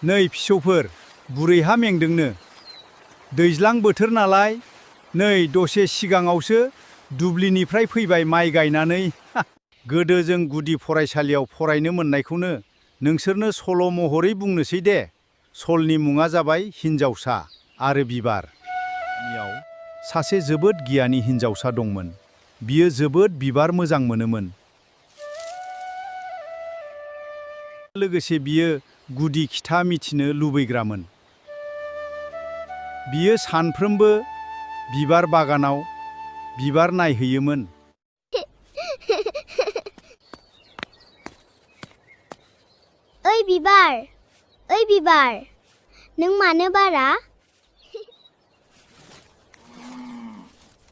नै फिसौफोर, बुरैहा मेंदोंनो। दैज्लां बोथोर नालाय, नै दसे सिगाङावसो दुब्लिनिफ्राय फैबाय माइ गायनानै। गोदो जों गुदि फरायसालियाव फरायनो मोननायखौनो नोंसोरनो सल' महरै बुंनोसै दे। सलनि मुङा जाबाय हिन्जावसा आरो बिबार। गामियाव सासे जोबोद गियानि हिन्जावसा दंमोन। बियो जोबोद बिबार मोजां मोनोमोन। लोगोसे बियो गुदि खिथा मिथिनो लुबैग्रामोन। बियो सानफ्रोमबो बिबार बागानाव बिबार नायहैयोमोन। ओइ बिबार, नों मानो बारा?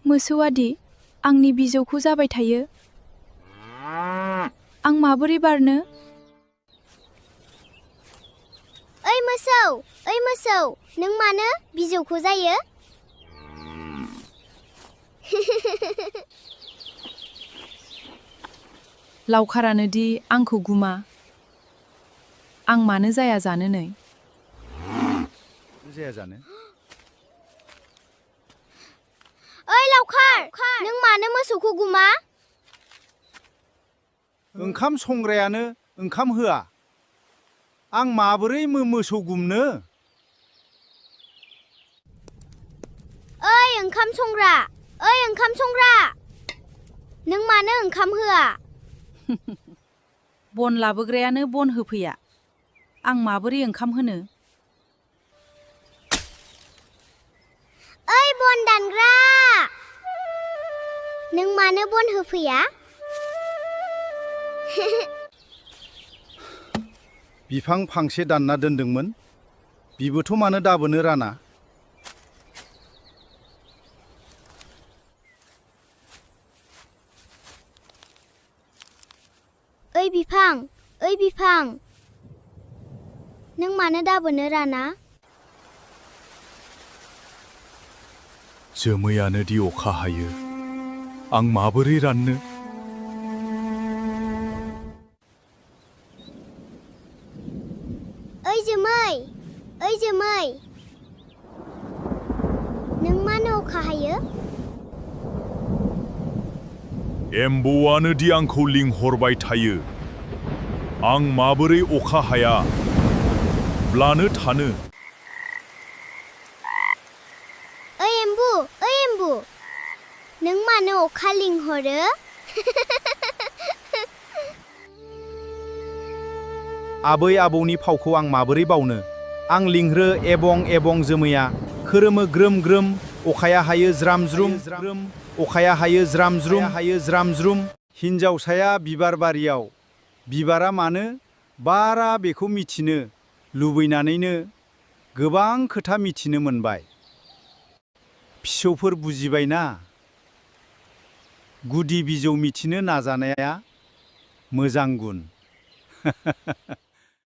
मोसौआदि आंनि बिजौखौ जाबाय थायो। आं माबोरै बारनो? ओइ मोसौ, नों मानो बिजौखौ जायो? लावखारानो दि आंखौ गुमा। आं मानो जाया जानो नै? जाया जानो? ओइ लावखार, नों मानो मोसौखौ गुमा? ओंखाम संग्रायानो ओंखाम होआ। आं माबोरै मोसौ गुमनो? ओइ ओंखाम संग्रा, नों मानो ओंखाम होआ? बन लाबोग्रायानो बन होफैया। आं माबोरै ओंखाम होनो? ओइ बन दानग्रा, नों मानो बन होफैया? बिफां फांसे दानना दोनदोंमोन, बिबोथ' मानो दाबोनो राना? ओइ बिफां, नों मानो दाबोनो राना? जोमैयानो दि अखा हायो, आं माबोरै राननो? ओइ जोमै, नों मानो अखा हायो? एम्बौआनो दि आंखौ लिंहरबाय थायो, आं माबोरै अखा हाया ब्लानो थानो? ओइ एम्बु, नों मानो अखा लिंहरो? आबै आबौनि फावखौ आं माबोरै बावनो? आं लिंहरो एबं जोमैया खोरोमो ग्रोम ग्रोम, अखाया हायो ज्राम ज्रुम, अखाया हायो ज्राम ज्रुम। हिन्जावसाया बिबार बारियाव बिबारा मानो बारा बेखौ मिथिनो लुबैनानैनो गोबां खोथा मिथिनो मोनबाय। फिसौफोर बुजिबायना? गुदि बिजौ मिथिनो नाजानाया मोजां गुन।